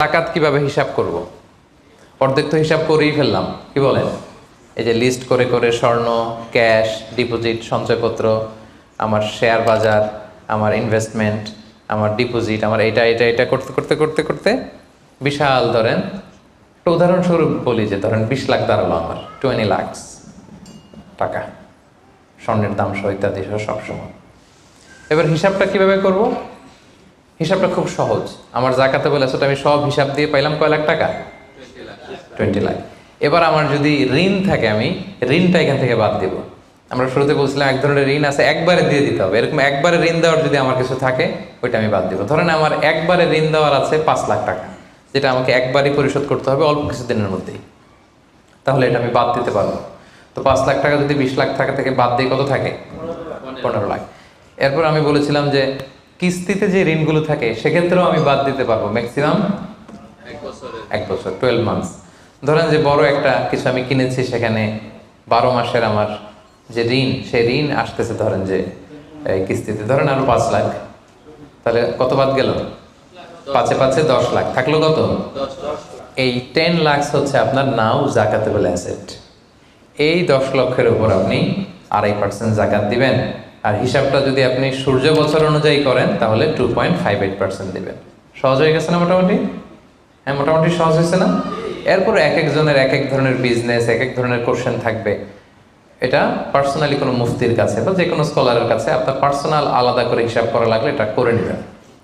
জাকাত কিভাবে হিসাব করব? অর্ধেক তো হিসাব করেই ফেললাম, কি বলেন? এই যে লিস্ট করে করে স্বর্ণ, ক্যাশ, ডিপোজিট, সঞ্চয়পত্র, আমার শেয়ার বাজার, আমার ইনভেস্টমেন্ট, আমার ডিপোজিট, আমার এটা এটা এটা করতে করতে করতে করতে বিশাল, ধরেন একটা উদাহরণস্বরূপ বলি যে ধরেন 20 লাখ দাঁড়ালো আমার, 20 লাখ টাকা, স্বর্ণের দাম সহ ইত্যাদি সহ সবসময়। এবার হিসাবটা কিভাবে করব? হিসাবটা খুব সহজ। আমার জাকাতে বলে আসলে আমি সব হিসাব দিয়ে পাইলাম কয় লাখ টাকা? 20 লাখ। এবার আমার যদি ঋণ থাকে, আমি ঋণটা এখান থেকে বাদ দেব। আমরা শুরুতে বলছিলাম এক ধরনের ঋণ আছে একবারে দিয়ে দিতে হবে, এরকম একবারে ঋণ দেওয়ার যদি আমার কিছু থাকে ওইটা আমি বাদ দেবো। ধরেন আমার একবারে ঋণ দেওয়ার আছে 5 লাখ টাকা, যেটা আমাকে একবারই পরিশোধ করতে হবে অল্প কিছুদিনের মধ্যেই, তাহলে এটা আমি বাদ দিতে পারবো। তো 5 লাখ টাকা যদি 20 লাখ টাকা থেকে বাদ দিয়ে কত থাকে? 15 লাখ। এরপর আমি বলেছিলাম যে কিস্তিতে যে ঋণগুলো থাকে সেক্ষেত্রেও আমি বাদ দিতে পারবো ম্যাক্সিমাম 1 বছর, 12 মান্থস। ধরেন যে বড় একটা কিছু আমি কিনেছি, সেখানে 12 মাসের আমার যে ঋণ, সেই ঋণ আসতেছে ধরেন যে কিস্তিতে ধরেন আরো 5 লাখ, তাহলে কত বাদ গেল? 5 এ 10 লাখ, থাকলো কত? এই 10 লাখ হচ্ছে আপনার নাও জাকাতেবল অ্যাসেট। এই 10 লক্ষের উপর আপনি 2.5% জাকাত দিবেন। আর হিসাবটা যদি আপনি সূর্য বছর অনুযায়ী করেন তাহলে 2.58% দিবেন। সহজ হয়ে গেছে না মোটামুটি? হ্যাঁ, মোটামুটি সহজ হয়েছে না? এরপর এক একজনের এক এক ধরনের বিজনেস, এক এক ধরনের কোশ্চেন থাকবে। এটা পার্সোনালি কোনো মুফতির কাছে বা যে কোনো স্কলারের কাছে আপনার পার্সোনাল আলাদা করে হিসাব করা লাগলে এটা করে নেবেন।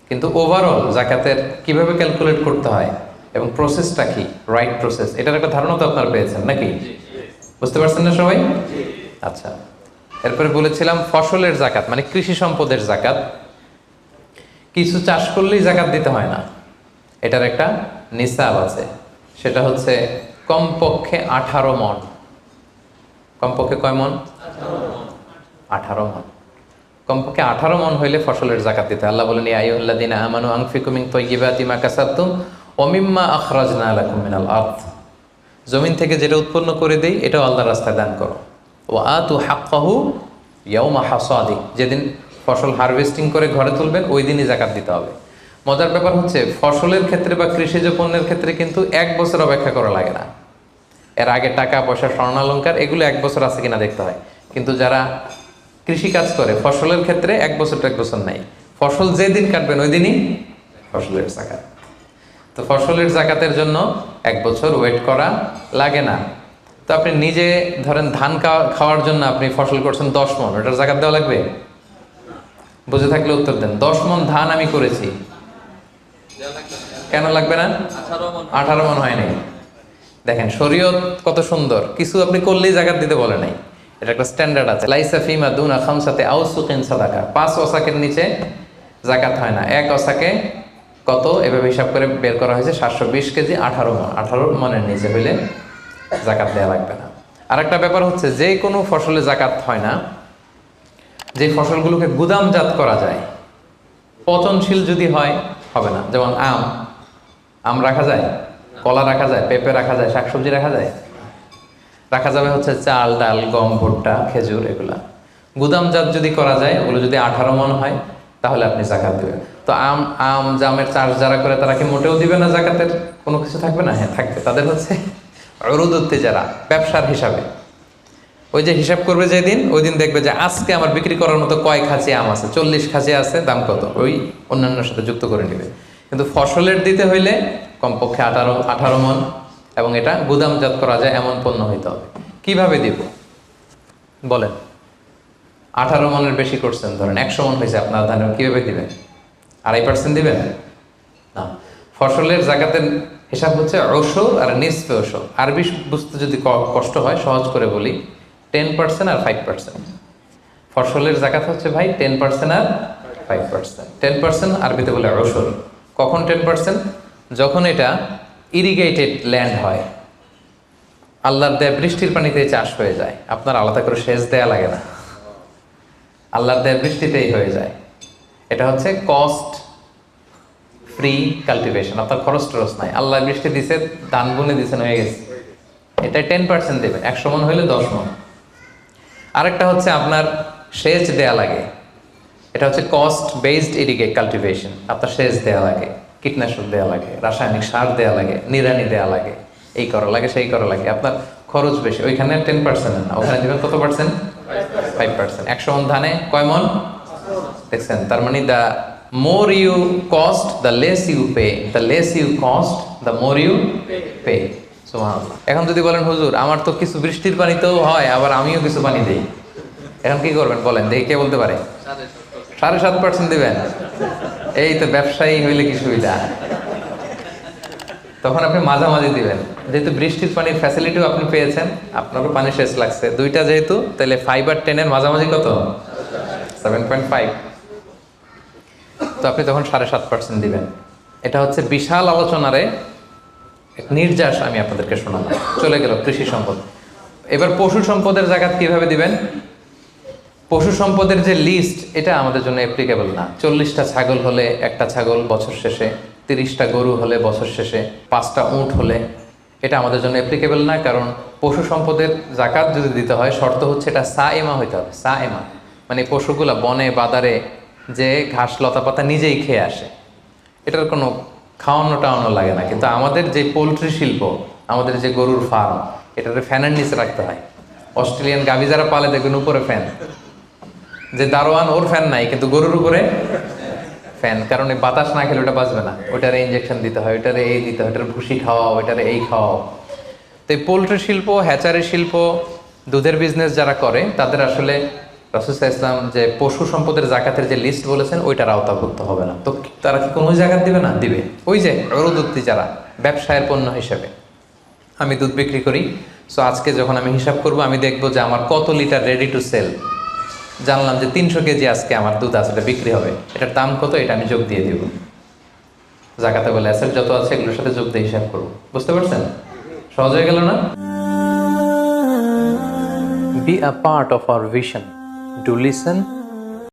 কিন্তু ওভারঅল জাকাতের কিভাবে ক্যালকুলেট করতে হয় এবং প্রসেসটা কি, রাইট প্রসেস, এটার একটা ধারণা তো আপনারা পেয়েছেন নাকি? বুঝতে পারছেন না সবাই? আচ্ছা, এরপরে বলেছিলাম ফসলের জাকাত মানে কৃষি সম্পদের জাকাত। কিছু চাষ করলেই জাকাত দিতে হয় না, এটার একটা নিসাব আছে। সেটা হচ্ছে কমপক্ষে 18 মণ। কমপক্ষে কয় মণ? 18 মণ। কমপক্ষে 18 মণ হইলে ফসলের জাকাত দিতে। আল্লাহ বলেন, ইয়া আইয়ুহাল্লাযীনা আমানু আনফিকু মিন তাইয়্যিবাতি মা কাসাবতুম ওয়া মিম্মা আখরাজনা লাকুম মিনাল আরদ। জমিন থেকে যেটা উৎপন্ন করে দেই এটাও আল্লাহর রাস্তায় দান করো। ওয়া আতু হাক্কাহু ইয়াওমা হাসাদি, যেদিন ফসল হারভেস্টিং করে ঘরে তুলবেন ওই দিনই জাকাত দিতে হবে। মজার ব্যাপার হচ্ছে ফসলের ক্ষেত্রে বা কৃষিজ পণ্যের ক্ষেত্রে কিন্তু 1 বছর অপেক্ষা করা লাগে না। এর আগে টাকা পয়সা, স্বর্ণালঙ্কার এগুলো 1 বছর আছে কিনা দেখতে হয়। কিন্তু যারা কৃষি কাজ করে ফসলের ক্ষেত্রে 1 বছর তো 1 বছর নাই, ফসল যেদিন কাটবেন ওই দিনই ফসলের জাকাত। তো ফসলের জাকাতের জন্য 1 বছর ওয়েট করা লাগে না। তো আপনি নিজে ধরেন ধান খাওয়ার জন্য আপনি ফসল করছেন 10 মণ, ওটার জাকাত দেওয়া লাগবে? বুঝে থাকলে উত্তর দেন। 10 মণ ধান আমি করেছি, কেন লাগবে না? 18 মণ হয় নাই। দেখেন শরীয়ত কত সুন্দর, কিছু আপনি করলেই জাকাত দিতে বলে নাই। এটা একটা স্ট্যান্ডার্ড আছে। লাইসা ফিমা দুনা খামসাতে আউসুকিন সাদাকা, 5 ওসাকের নিচে জাকাত হয় না। 1 ওসাকে কত এভাবে হিসাব করে বের করা হয়েছে 720 কেজি, 18 মণ। 18 মণের নিচে হইলে জাকাত দেওয়া লাগবে না। আর একটা ব্যাপার হচ্ছে যে কোনো ফসলে জাকাত হয় না যে ফসলগুলোকে গুদামজাত করা যায়। পচনশীল যদি হয় হবে না। যেমন আম রাখা যায়, কলা রাখা যায়, পেঁপে রাখা যায়, শাকসবজি রাখা যায়। রাখা যাবে হচ্ছে চাল, ডাল, গম, ভুট্টা, খেজুর, এগুলা গুদামজাত যদি করা যায়, ওগুলো যদি 18 মণ হয় তাহলে আপনি জাকাত দেবেন। তো জামের চাষ যারা করে তারা কি মোটেও দিবে না জাকাতের কোনো কিছু থাকবে না? হ্যাঁ থাকবে। তাদের হচ্ছে উরুদুত যারা ব্যবসার হিসাবে ওই যে হিসাব করবে যেদিন, ওই দিন দেখবে যে আজকে আমার বিক্রি করার মতো কয় খাঁচি আম আছে, 40 খাঁচি আছে, দাম কত, ওই অন্যান্যের সাথে যুক্ত করে নেবে। কিন্তু ফসলের দিতে হইলে কমপক্ষে 18 মণ এবং এটা গুদামজাত করা যায় এমন পণ্য হইতে হবে। কিভাবে দিব বলেন? 18 মণের বেশি করছেন, ধরেন 100 মণ হয়েছে আপনার ধানের, কিভাবে দিবেন? 2.5% দিবেন না। ফসলের জাকাতের হিসাব হচ্ছে ওশর আর নিসফে ওশর। আরবি বুঝতে যদি কষ্ট হয় সহজ করে বলি, 10% আর 5%। ফসলের জাকাত হচ্ছে ভাই 10% আর 5%। 10% আরবিতে বলে ওশর। কখন 10%? যখন এটা ইরিগেটেড ল্যান্ড হয়, আল্লাহর দেয়া বৃষ্টির পানিতে চাষ হয়ে যায়, আপনার আলাদা করে সেচ দেয়া লাগে না, আল্লাহর দেয়া বৃষ্টিতেই হয়ে যায়। এটা হচ্ছে কস্ট ফ্রি কাল্টিভেশন, আপনার খরচ টরচ নাই, আল্লাহ বৃষ্টি দিছে, ধান বুনে দিছেন, হয়ে গেছে। এটা 10% দেবেন। 100 মণ হইলে 10 মণ। আরেকটা হচ্ছে আপনার সেচ দেয়া লাগে, এটা হচ্ছে কস্ট বেসড ইরিগেট কাল্টিভেশন, আপনার সেচ দেয়া লাগে। কীটনাশক দেওয়া লাগে, রাসায়নিক সার দেওয়া লাগে, নিড়ানি দেওয়া লাগে, এই করা লাগে সেই করা লাগে, আপনার খরচ বেশি। ওইখানে 10% না, ওখানে দেবেন কত পার্সেন্ট? 5%। 100 মন ধানে কয় মন? দেখছেন? তার মানে the more you cost the less you pay, the less you cost the more you pay. সুবহানাল্লাহ। এখন যদি বলেন হুজুর আমার তো কিছু বৃষ্টির পানিতেও হয়, আবার আমিও কিছু পানি দিই, এখন কি করবেন বলেন দেখি, কে বলতে পারে? 7.5% দিবেন? এই তো ব্যবসায়ী হইলে কি সুবিধা। তখন আপনি মাঝামাঝি দিবেন, যেহেতু বৃষ্টির পানির ফ্যাসিলিটিও আপনি পেয়েছেন, আপনারও পানি শেষ লাগছে, দুইটা যেহেতু, তাহলে 5 আর 10 এর মাঝামাঝি কত? 7.5। তো আপনি তখন 7.5% দিবেন। এটা হচ্ছে বিশাল আলোচনারে এক নির্যাস আমি আপনাদেরকে শোনালাম। চলে গেল কৃষি সম্পদ। এবার পশু সম্পদের জাকাত কিভাবে দিবেন? পশু সম্পদের যে লিস্ট, এটা আমাদের জন্য অ্যাপ্লিকেবল না। 40টা ছাগল হলে একটা ছাগল বছর শেষে, 30টা গরু হলে বছর শেষে, 5টা উট হলে, এটা আমাদের জন্য অ্যাপ্লিকেবল না। কারণ পশু সম্পদের জাকাত যদি দিতে হয়, শর্ত হচ্ছে এটা সায়েমা হইতে হবে। সায়েমা মানে পশুগুলা বনে বাদারে যে ঘাস লতা পাতা নিজেই খেয়ে আসে, এটার কোনো খাওয়ানো টাওয়ানো লাগে না। কিন্তু আমাদের যে পোলট্রি শিল্প, আমাদের যে গরুর ফার্ম, এটাতে ফ্যানের নিচে রাখতে হয়। অস্ট্রেলিয়ান গাভী যারা পালে দেখবেন উপরে ফ্যান, যে দারোয়ান ওর ফ্যান নাই, কিন্তু গরুর উপরে ফ্যান। কারণ এই বাতাস না খেলে ওটা বাঁচবে না, ওইটারে ইঞ্জেকশন দিতে হয়, ওইটারে এই দিতে হয়, ওইটারে ভুসি খাওয়াও, ওইটারে এই খাওয়াও। তো এই পোলট্রি শিল্প, হ্যাচারি শিল্প, দুধের বিজনেস যারা করে, তাদের আসলে রাসূল সাল্লাল্লাহু আলাইহি ওয়াসাল্লাম যে পশু সম্পদের জাকাতের যে লিস্ট বলেছেন, ওইটার আওতাভুক্ত হবে না। তো তারা কি কোনো জাকাত দিবে না? দিবে। ওই যে উরুদুত্তি যারা ব্যবসায়ের পণ্য হিসেবে, আমি দুধ বিক্রি করি, সো আজকে যখন আমি হিসাব করব, আমি দেখবো যে আমার কত লিটার রেডি টু সেল, জানলাম যে 300 কেজি আজকে আমার দুধ আসলে বিক্রি হবে, এটার দাম কত, এটা আমি যোগ দিয়ে দিব। জাকাতে বলে অ্যাসেট যত আছে এগুলোর সাথে যোগ দিয়ে হিসাব করবো। বুঝতে পারছেন? সহজ হয়ে গেল না? Be a part of our vision. Do listen